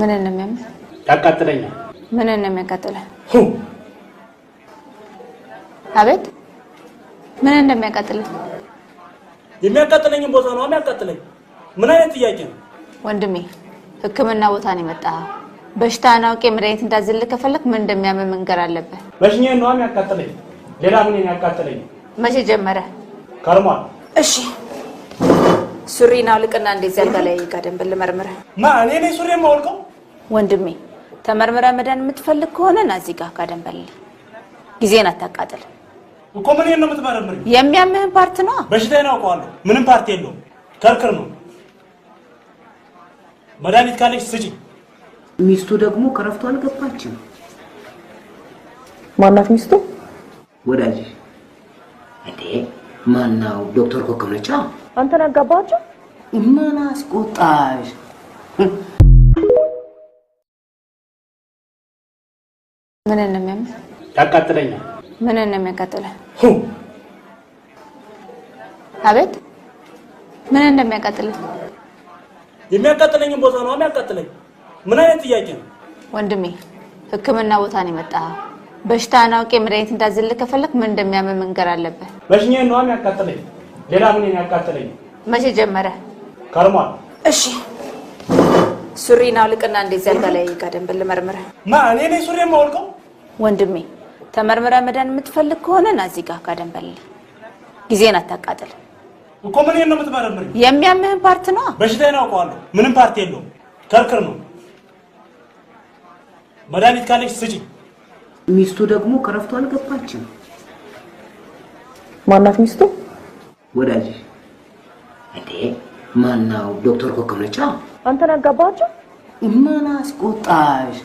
ምን እንደሚያም ያቃጥለኛል። ምን እንደሚያቃጥለው? አቤት ምን እንደሚያቃጥለው? የሚያቃጥለኝ ቦታ ነው የሚያቃጥለኝ። ምን አይነት ጥያቄ ነው? ወንድሜ ህክምና ቦታ ነው የመጣው። በሽታን አውቄ መድኃኒት እንዳዝልህ ከፈለክ ምን እንደሚያመም መንገር አለበት። በሽኛዬ ነው የሚያቃጥለኝ። ሌላ ምን ያቃጥለኝ? መቼ ጀመረ? ከርሟል። እሺ ሱሪና አውልቅና እንደዚህ አልጋ ላይ ጋደም ብል መርምረህ። እኔ ነኝ ሱሪ የማወልቀው? ወንድሜ ተመርምረህ መዳን የምትፈልግ ከሆነ ና እዚህ ጋር ጋደም በል። ጊዜን አታቃጥል እኮ። ምን ነው የምትመረምሪው? የሚያምህን ፓርት ነው። በሽታዬን አውቀዋለሁ። ምንም ፓርት የለውም። ከርክር ነው። መድኃኒት ካለች ስጪኝ። ሚስቱ ደግሞ ከረፍቷ አልገባችም። ማናት ሚስቱ? ወዳጅ እንዴ ማናው? ዶክተር ኮከብ ነች። አንተን አጋባችሁ? ምን አስቆጣሽ? ምን እንደሚያም ያቃጥለኛል። ምን እንደሚያቃጥለው? አቤት ምን እንደሚያቃጥለው? የሚያቃጥለኝ ቦታ ነው የሚያቃጥለኝ። ምን አይነት ጥያቄ ነው? ወንድሜ ህክምና ቦታ ነው የመጣው። በሽታን አውቄ መድኃኒት እንዳዝልህ ከፈለክ ምን እንደሚያመም መንገር አለበት። በሽኛዬ ነው የሚያቃጥለኝ። ሌላ ምን ያቃጥለኝ? መቼ ጀመረ? ከርሟል። እሺ ሱሪና አውልቅና እንደዚህ አልጋ ላይ ጋደም ብል መርምረህ። እኔ ነኝ ሱሪ የማወልቀው? ወንድሜ ተመርምረህ መዳን የምትፈልግ ከሆነ ና እዚህ ጋር ጋደም በል። ጊዜን አታቃጥል እኮ። ምን ነው የምትመረምሪው? የሚያምህን ፓርት ነው። በሽታዬን አውቀዋለሁ። ምንም ፓርት የለውም። ከርክር ነው። መድኃኒት ካለች ስጪኝ። ሚስቱ ደግሞ ከረፍቷ አልገባችም። ማናት ሚስቱ? ወዳጅ እንዴ ማናው? ዶክተር ኮከብ ነች። አንተን አጋባችሁ? ምን አስቆጣሽ?